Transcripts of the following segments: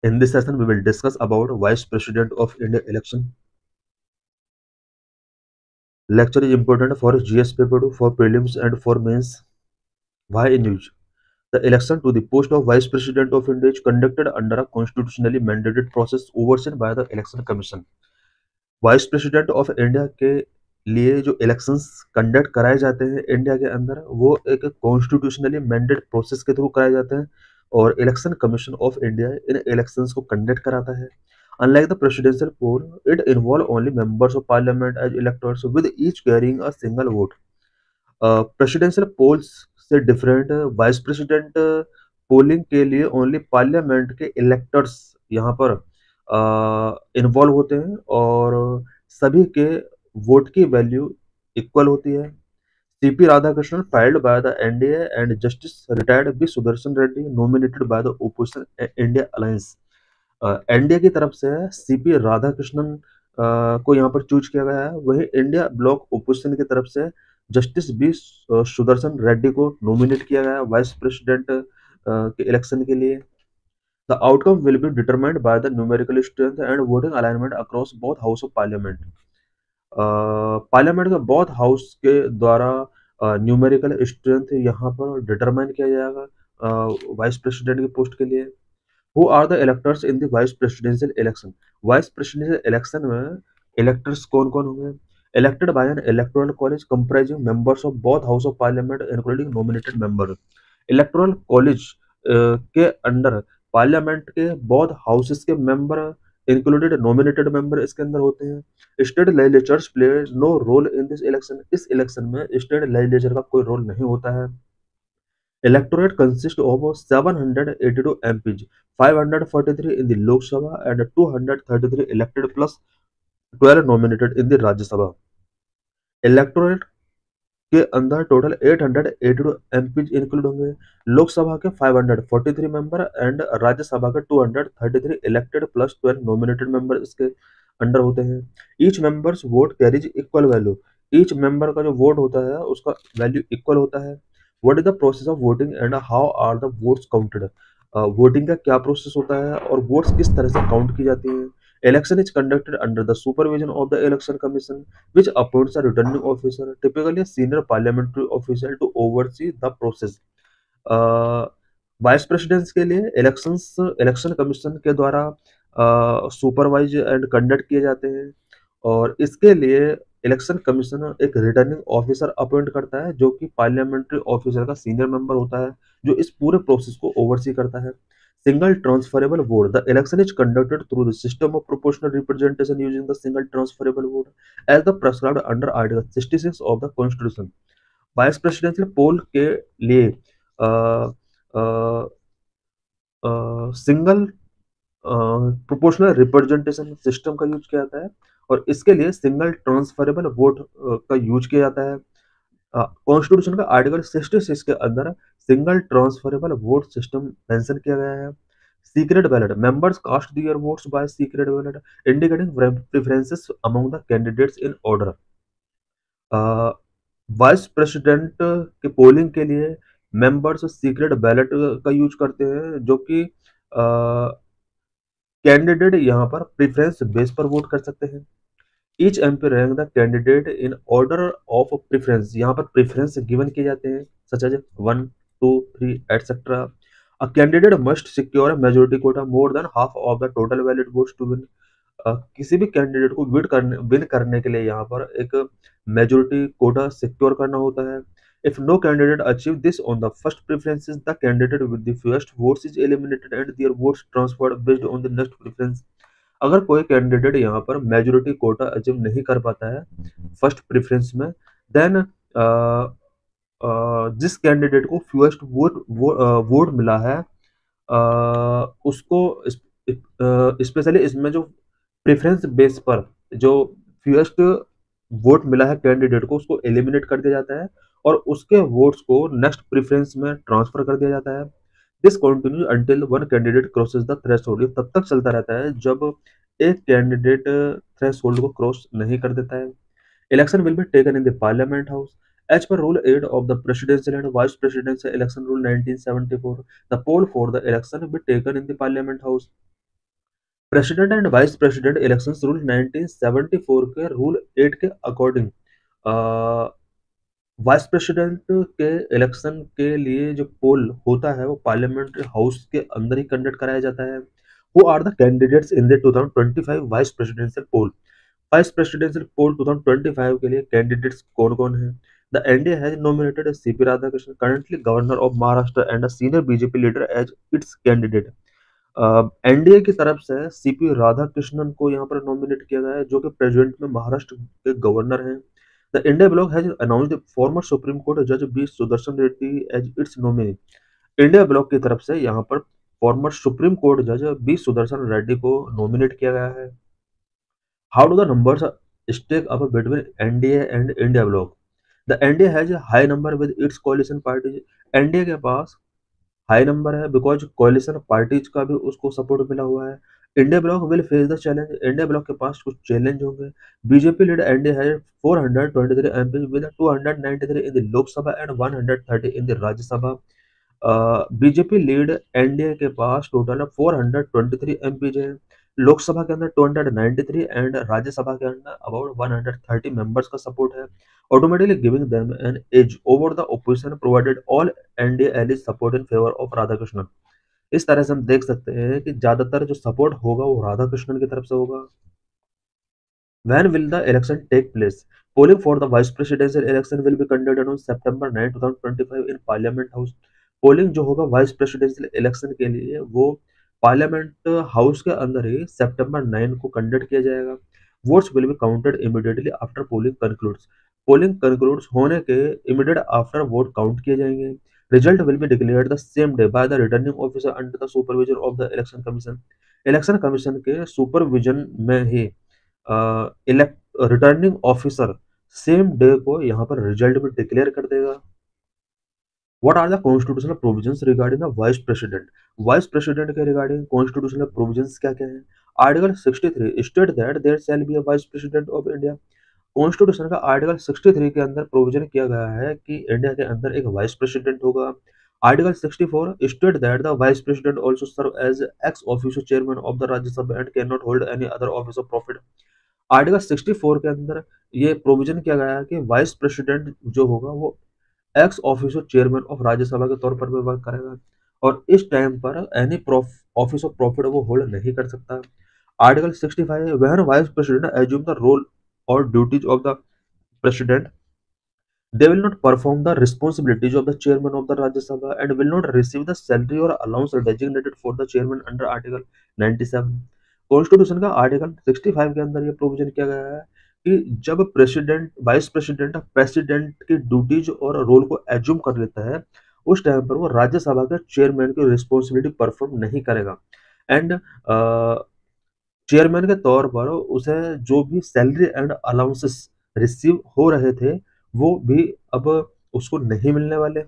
In this session, we will discuss about Vice President of India election. Lecture is important for GS paper 2, for prelims and for mains. Why in use? The election to the post of Vice President of India is conducted under a constitutionally mandated process overseen by the Election Commission. Vice president of India के लिए जो elections conduct कराए जाते हैं India के अंदर वो एक कॉन्स्टिट्यूशनली मैंडेट प्रोसेस के थ्रू कराए जाते हैं और इलेक्शन कमीशन ऑफ इंडिया इन इलेक्शंस को कंडक्ट कराता है unlike the presidential poll it involve only members of parliament as electors with each carrying a single vote presidential polls से डिफरेंट वाइस प्रेसिडेंट पोलिंग के लिए ओनली पार्लियामेंट के electors यहाँ पर इन्वॉल्व होते हैं और सभी के वोट की वैल्यू इक्वल होती है CP Radhakrishnan filed by the NDA and justice retired B Sudarshan Reddy nominated by the opposition India alliance NDA की तरफ से सीपी राधाकृष्णन को यहाँ पर चूज किया गया है वही इंडिया ब्लॉक ओपोजिशन की तरफ से जस्टिस बी सुदर्शन रेड्डी को नॉमिनेट किया गया है वाइस प्रेसिडेंट के इलेक्शन के लिए the outcome will be determined by the numerical strength and voting alignment across both house of parliament parliament के बोथ हाउस के द्वारा न्यूमेरिकल स्ट्रेंथ यहाँ पर डिटरमाइन किया जाएगा वाइस प्रेसिडेंट की पोस्ट के लिए who are the electors in the vice presidential election vice presidential election में इलेक्टर्स कौन कौन होंगे elected by an electoral college comprising members of both house of parliament including nominated member electoral college के under parliament के both houses के member included nominated member इसके अंदर होते हैं state legislatures play no role in this election इस election में state legislature का कोई रोल नहीं होता है electorate consists of 782 MPs, 543 in the Lok Sabha and 233 elected plus 12 nominated in the Rajya Sabha. Electorate के अंदर टोटल 882 MPs इंक्लूड होंगे लोकसभा के 543 मेंबर एंड राज्यसभा के 233 इलेक्टेड प्लस 12 नॉमिनेटेड मेंबर इसके अंडर होते हैं each members vote carries equal value each member का जो वोट होता है उसका वैल्यू इक्वल होता है what is the process of voting and how are the votes counted voting का क्या प्रोसेस होता है और वोट्स किस तरह से काउंट की जाती है election is conducted under the supervision of the election commission which appoints a returning officer, typically a senior parliamentary official, to oversee the process. Vice presidents के लिए इलेक्शन कमीशन के द्वारा सुपरवाइज एंड कंडक्ट किए जाते हैं और इसके लिए इलेक्शन कमीशन एक रिटर्निंग ऑफिसर अपॉइंट करता है जो कि पार्लियामेंट्री ऑफिसर का सीनियर मेंबर होता है जो इस पूरे प्रोसेस को ओवरसी करता है single transferable vote the election is conducted through the system of proportional representation using the single transferable vote as the prescribed under article 66 of the constitution vice presidential poll के लिए single proportional representation system का use किया जाता है और इसके लिए single transferable vote का यूज किया जाता है कॉन्स्टिट्यूशन का आर्टिकल 66 के अंदर single transferable vote system mention किया गया है secret ballot members cast their votes by secret ballot indicating preferences among the candidates in order vice president के पोलिंग के लिए मेंबर्स सीक्रेट बैलेट का यूज करते हैं जो कि कैंडिडेट यहाँ पर प्रेफरेंस बेस पर वोट कर सकते हैं each MP rank the candidate in order of preference यहाँ पर प्रेफरेंस गिवन किए जाते हैं such as 1 2 3 etcetera a candidate must secure majority quota more than half of the total valid votes to win किसी भी कैंडिडेट को win करने के लिए यहाँ पर एक मेजोरिटी कोटा सिक्योर करना होता है if no candidate achieve this on the first preferences the candidate with the first votes is eliminated and their votes transferred based on the next preference अगर कोई कैंडिडेट यहाँ पर मेजोरिटी कोटा अचीव नहीं कर पाता है फर्स्ट प्रेफरेंस में then जिस कैंडिडेट को फ्यूएस्ट वोट मिला है उसको स्पेशली इसमें जो प्रेफरेंस बेस पर जो फ्यूएस्ट वोट मिला है कैंडिडेट को उसको एलिमिनेट कर दिया जाता है और उसके वोट्स को नेक्स्ट प्रेफरेंस में ट्रांसफर कर दिया जाता है this continue until one candidate crosses the threshold ये तब तक चलता रहता है जब एक कैंडिडेट थ्रेशोल्ड को क्रॉस नहीं कर देता है election will be taken in the parliament house As per Rule 8 of the Presidential and Vice Presidential Election Rule 1974, the poll for the election will be taken in the Parliament House. President and vice president elections rule 1974 के rule 8 के according vice president के election के लिए जो पोल होता है वो parliamentary house के अंदर ही कंडक्ट कराया जाता है। Who are the candidates in the 2025 vice presidential poll? Vice presidential poll 2025 के लिए कैंडिडेट्स कौन-कौन हैं? The NDA has nominated CP Radhakrishnan, currently governor of Maharashtra and a senior BJP leader as its candidate. NDA की तरफ से सीपी राधाकृष्णन को यहाँ पर नॉमिनेट किया गया है, जो कि प्रेजेंट में महाराष्ट्र के गवर्नर हैं। The India bloc has announced former supreme court जज B Sudarshan Reddy as its nominee. India bloc की तरफ से यहाँ पर फॉर्मर सुप्रीम कोर्ट जज बी सुदर्शन रेड्डी को नॉमिनेट किया गया है। How do the numbers stack up between NDA and India bloc? The NDA has a high number with its coalition parties. NDA के पास हाई नंबर है बिकॉज कोalition पार्टीज का भी उसको सपोर्ट मिला हुआ है। India block will face the challenge. India block के पास कुछ चैलेंज होंगे। BJP lead NDA has 423 MP with 293 in the Lok Sabha and 130 in the Rajya Sabha. BJP lead NDA के पास टोटल 423 एमपीज है। लोकसभा के अंदर 293 एंड राज्यसभा के अंदर अबाउट 130 मेंबर्स का सपोर्ट है, automatically giving them an edge over the opposition provided all NDA allies support in favour of Radhakrishnan. इस तरह से हम देख सकते हैं कि ज्यादातर जो सपोर्ट होगा वो राधाकृष्णन की तरफ से होगा। When will the election take place? Polling for the vice presidential election will be conducted on September 9, 2025 in Parliament House. Polling जो होगा वाइस प्रेसिडेंशियल इलेक्शन के लिए वो पार्लियामेंट हाउस के अंदर ही सितंबर 9 को कंडक्ट किया जाएगा। Votes will be counted immediately after polling concludes. Polling concludes होने के इमीडिएट आफ्टर वोट काउंट किए जाएंगे। Result will be declared the same day by the returning officer under the supervision of the election commission. Election commission के supervision में ही elect returning officer same day को यहाँ पर रिजल्ट भी declare कर देगा। What are the constitutional provisions regarding the vice president? Vice president के रिगार्डिंग कॉन्स्टिट्यूशनल प्रोविजंस क्या क्या है? Article 63 state that there shall be a vice president of India. Constitution का आर्टिकल 63 के अंदर प्रोविजन किया गया है कि इंडिया के अंदर एक वाइस प्रेसिडेंट होगा। Article 64 state that the vice president also serve as ex officio chairman of the Rajya Sabha and can not hold any other office of profit. Article 64 के अंदर ये प्रोविजन किया गया है कि वाइस प्रेसिडेंट जो होगा वो x officer chairman of Rajya Sabha के तौर पर भी वर्क करेगा और इस टाइम पर एनी ऑफिस ऑफ प्रॉफिट वो होल्ड नहीं कर सकता। Article 65 when vice president assume the role और duties of the president, they will not perform the responsibilities of the chairman of the Rajya Sabha and will not receive the salary or allowance designated for the chairman under Article 97। Constitution का article 65 के अंदर ये provision किया गया है कि जब president vice president president की ड्यूटीज और रोल को एज्यूम कर लेता है उस टाइम पर वो राज्यसभा के चेयरमैन की रिस्पॉन्सिबिलिटी परफॉर्म नहीं करेगा एंड चेयरमैन के तौर पर उसे जो भी सैलरी एंड अलाउंसेस रिसीव हो रहे थे वो भी अब उसको नहीं मिलने वाले।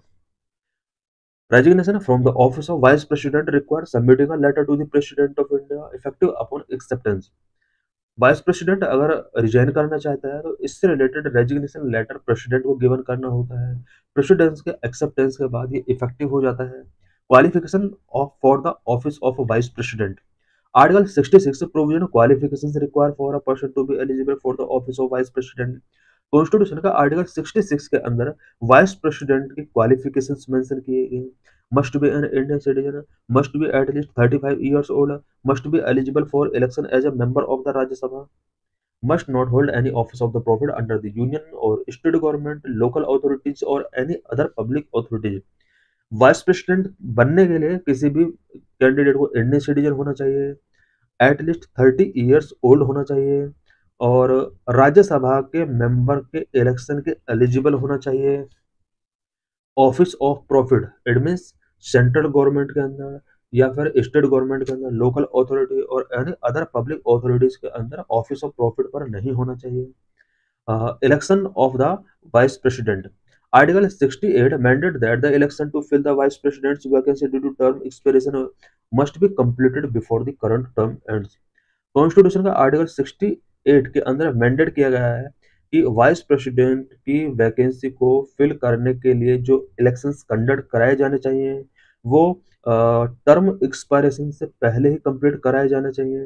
Resignation from the office of vice president require submitting a letter to the president of India effective upon acceptance. Vice president अगर रिजाइन करना चाहता है तो इससे रिलेटेड रेजिग्नेशन लेटर प्रेसिडेंट को गिवन करना होता है। प्रेसिडेंट के एक्सेप्टेंस के बाद ये इफेक्टिव हो जाता है। Qualification of for the office of vice president. Article 66 provision qualifications require for a person to be eligible for the office of vice president. Constitution का आर्टिकल 66 के अंदर वाइस प्रेसिडेंट की क्वालिफिकेशंस मेंशन किए गए हैं। Must be an Indian citizen, must be at least 35 years old, must be eligible for election as a member of the Rajya Sabha, must not hold any office of the profit under the union or state government, local authorities or any other public authorities। Vice president बनने के लिए किसी भी candidate को Indian citizen होना चाहिए, at least 30 years old होना चाहिए और राज्यसभा के मेंबर के इलेक्शन के एलिजिबल होना चाहिए। Office of profit it means central government के अंदर या फिर स्टेट गवर्नमेंट के अंदर, लोकल अथॉरिटी और एनी अदर पब्लिक अथॉरिटीज के अंदर ऑफिस ऑफ प्रॉफिट पर नहीं होना चाहिए। Election of the vice president. Article 68 mandate that the election to fill the vice president's vacancy due to term expiration must be completed before the current term ends। Constitution का article 68 के अंदर mandate किया गया है कि vice president की vacancy को fill करने के लिए जो इलेक्शंस कंडक्ट कराए जाने चाहिए वो टर्म एक्सपायरेशन से पहले ही कंप्लीट कराए जाने चाहिए।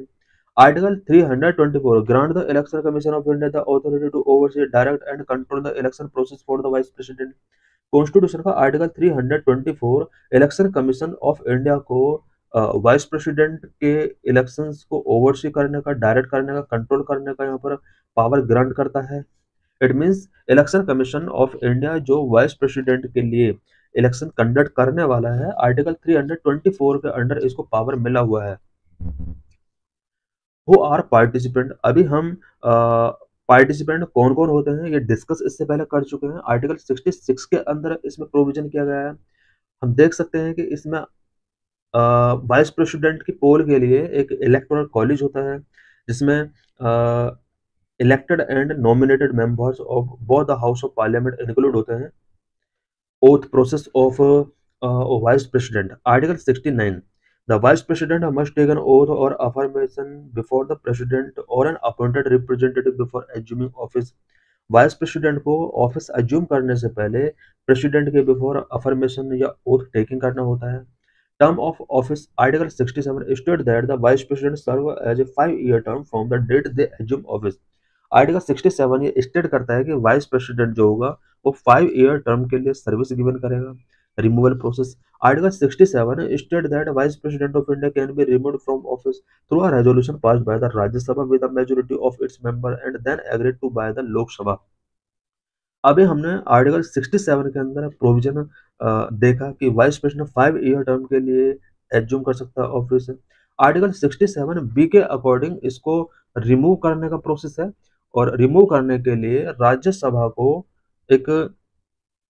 Article 324 grant the Election Commission of India the authority to oversee, direct and control the election process for the Vice President. Constitution का article 324 election commission of India को वाइस प्रेसिडेंट के elections को oversee करने का, direct करने का, control करने का यहाँ पर पावर ग्रांट करता है। It means election commission of India जो वाइस प्रेसिडेंट के लिए इलेक्शन कंडक्ट करने वाला है, आर्टिकल 324 के अंडर इसको पावर मिला हुआ है। हु आर पार्टिसिपेंट, अभी हम पार्टिसिपेंट कौन कौन होते हैं ये डिस्कस इससे पहले कर चुके हैं। आर्टिकल 66 के अंदर इसमें प्रोविजन किया गया है। हम देख सकते हैं कि इसमें वाइस प्रेसिडेंट की पोल के लिए एक इलेक्टोरल कॉलेज होता है जिसमें elected and nominated members of both the house of parliament include होते हैं। oath process of vice president, article 69, the vice president must take an oath or affirmation before the president or an appointed representative before assuming office. Vice president को office assume करने से पहले president के before affirmation या oath taking करना होता है। Term of office, article 67 state that the vice president serve as a 5-year term from the date they assume office. Article 67 ये स्टेट करता है कि वाइस प्रेसिडेंट जो होगा वो 5-year टर्म के लिए सर्विस गिवन करेगा। Removal process, article 67 state that vice president of India can be removed from office through a resolution passed by the Rajya Sabha with a majority of its member and then agreed to by the Lok Sabha. अभी हमने article 67 के अंदर provision देखा कि vice president 5-year term के लिए assume कर सकता है ऑफिस। आर्टिकल 67 बी के अकॉर्डिंग इसको रिमूव करने का प्रोसेस है और रिमूव करने के लिए राज्यसभा को एक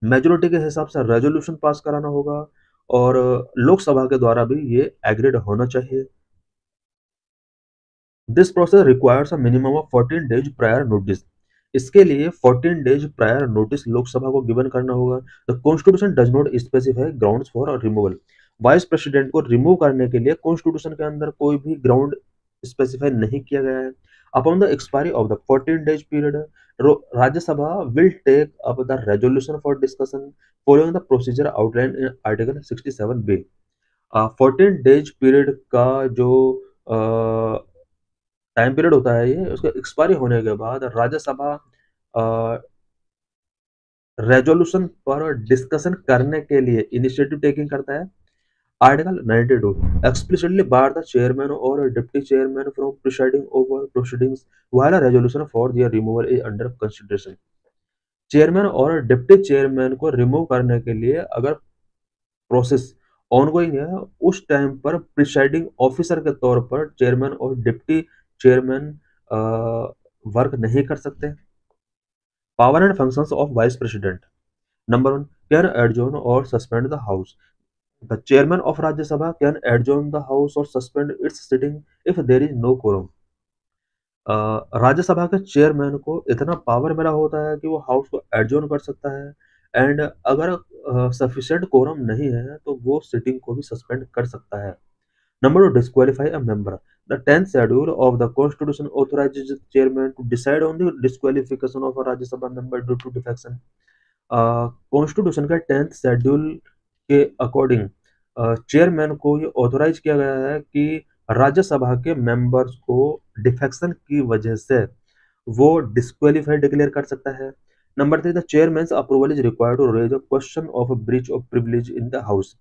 मेजॉरिटी के हिसाब से रेजोल्यूशन पास कराना होगा और लोकसभा के द्वारा भी ये एग्रीड होना चाहिए। This process requires a minimum of 14 days prior notice. इसके लिए 14 डेज प्रायर नोटिस लोकसभा को गिवन करना होगा। The constitution does not specify grounds for removal. Vice president को रिमूव करने के लिए कॉन्स्टिट्यूशन के अंदर कोई भी ग्राउंड स्पेसिफाई नहीं किया गया है। Upon the expiry of the 14 days period, Rajya Sabha will take up the resolution for discussion following the procedure outline in article 67 B. 14 days period का जो टाइम पीरियड होता है ये, उसके एक्सपायरी होने के बाद राज्यसभा रेजोल्यूशन पर डिस्कशन करने के लिए इनिशिएटिव टेकिंग करता है। Article 92 explicitly bar the chairman और deputy chairman from presiding over proceedings while a resolution for their removal is under consideration. Chairman और डिप्टी चेयरमैन को रिमूव करने के लिए अगर प्रोसेस ऑनगोइंग है उस टाइम पर प्रिसाइडिंग ऑफिसर के तौर पर चेयरमैन और डिप्टी चेयरमैन वर्क नहीं कर सकते। Power and functions of vice president, number 1 can adjourn और suspend the house. The chairman of Rajya Sabha can adjourn the house और suspend its sitting if there is no quorum। Rajya Sabha के chairman को इतना power मिला होता है कि वो हाउस को एडजॉर्न कर सकता है एंड अगर सफिशिएंट कोरम नहीं है तो वो सिटिंग को भी सस्पेंड कर सकता है। Number 2, disqualify a member. The 10th schedule of the Constitution authorizes the chairman to decide on the disqualification of a Rajya Sabha member due to defection. Constitution का 10th शेड्यूल के according chairman को ये authorise किया गया है कि राज्यसभा के members को डिफेक्शन की वजह से वो डिस्क्वालीफाई डिक्लेयर कर सकता है। Number 3, the chairman's approval is required to raise a question of breach of privilege in the house.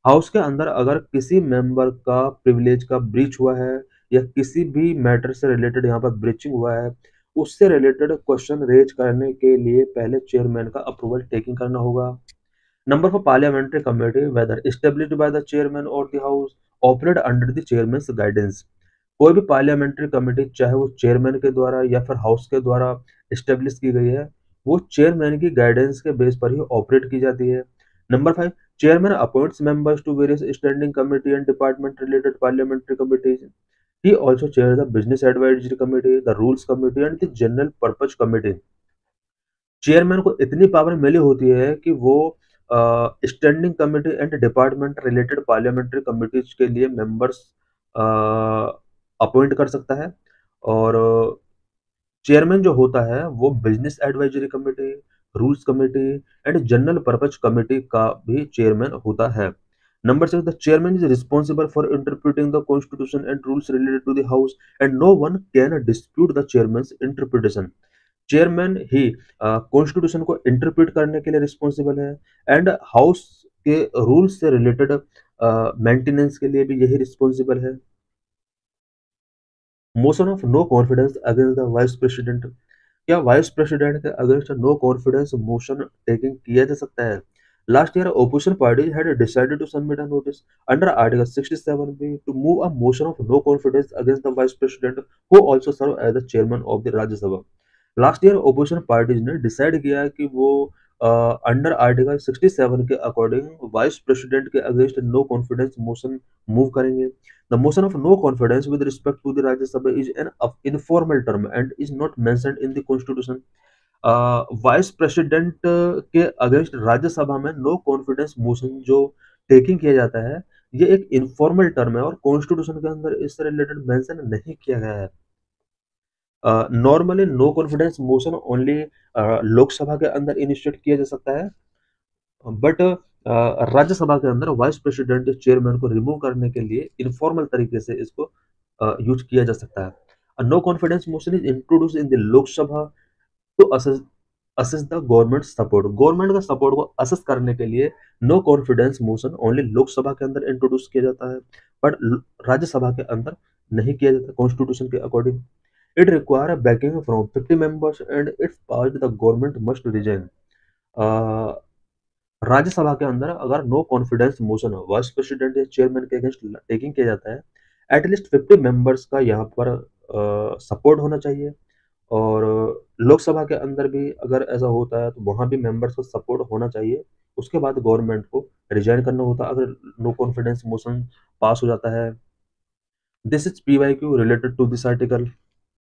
House के अंदर अगर किसी मेंबर का प्रिविलेज का ब्रीच हुआ है या किसी भी मैटर से रिलेटेड यहाँ पर ब्रीचिंग हुआ है, उससे रिलेटेड क्वेश्चन रेज करने के लिए पहले चेयरमैन का अप्रूवल टेकिंग करना होगा। Number four parliamentary committee whether established by the chairman और the house operate under the chairman's guidance. कोई भी पार्लियामेंट्री कमेटी चाहे वो चेयरमैन के द्वारा या फिर हाउस के द्वारा एस्टेब्लिश की गई है, वो चेयरमैन की गाइडेंस के बेस पर ही ऑपरेट की जाती है। Number 5, chairman appoints members to various standing committee and department related parliamentary committees. He also chairs the business advisory committee, the rules committee and the general purpose committee. Chairman को इतनी power मिली होती है कि वो standing committee and department related parliamentary committees के लिए members appoint कर सकता है और चेयरमैन जो होता है वो business advisory committee, rules committee and general purpose committee का भी चेयरमैन होता है। Number 6, the chairman is responsible for interpreting the constitution and rules related to the house, and no one can dispute the chairman's interpretation. Chairman ही constitution को interpret करने के लिए responsible है, एंड हाउस के रूल्स से रिलेटेड मेंटेनेंस के लिए भी यही रिस्पॉन्सिबल है। Motion of no confidence against the vice president, क्या वाइस प्रेसिडेंट के against no confidence motion taking किया जा सकता है? Last year opposition parties had decided to submit a notice under Article 67B to move a motion of no confidence against the vice president who also serve as the chairman of the Rajya Sabha. Last year opposition parties ने decide किया कि वो under article 67 के according vice president के against no confidence motion move करेंगे। The motion of no confidence with respect to the Rajya Sabha is an informal term and is not mentioned in the constitution. Vice president के against Rajya Sabha में no confidence motion जो taking किया जाता है, ये एक informal term है और कॉन्स्टिट्यूशन के अंदर इससे रिलेटेड मेंशन नहीं किया गया है। Normally no confidence motion only Lok Sabha के अंदर इनिशिएट किया जा सकता है, बट राज्यसभा के अंदर वाइस प्रेसिडेंट चेयरमैन को रिमूव करने के लिए इनफॉर्मल तरीके से इसको यूज किया जा सकता है। No confidence motion is introduce in the Lok Sabha to assess the government support. Government का सपोर्ट को असेस करने के लिए no confidence motion only Lok Sabha के अंदर इंट्रोड्यूस किया जाता है, बट राज्यसभा के अंदर नहीं किया जाता कॉन्स्टिट्यूशन के according. It require a backing from 50 members and if passed the government must resign. Uh, Rajya Sabha के अंदर अगर no confidence motion vice president या चेयरमैन के अगेंस्ट टेकिंग किया जाता है, एटलीस्ट 50 मेंबर्स का यहाँ पर सपोर्ट होना चाहिए। और लोकसभा के अंदर भी अगर ऐसा होता है तो वहाँ भी मेंबर्स का सपोर्ट होना चाहिए। उसके बाद गवर्नमेंट को रिजाइन करना होता है अगर नो कॉन्फिडेंस मोशन पास हो जाता है। This is PYQ related to this article.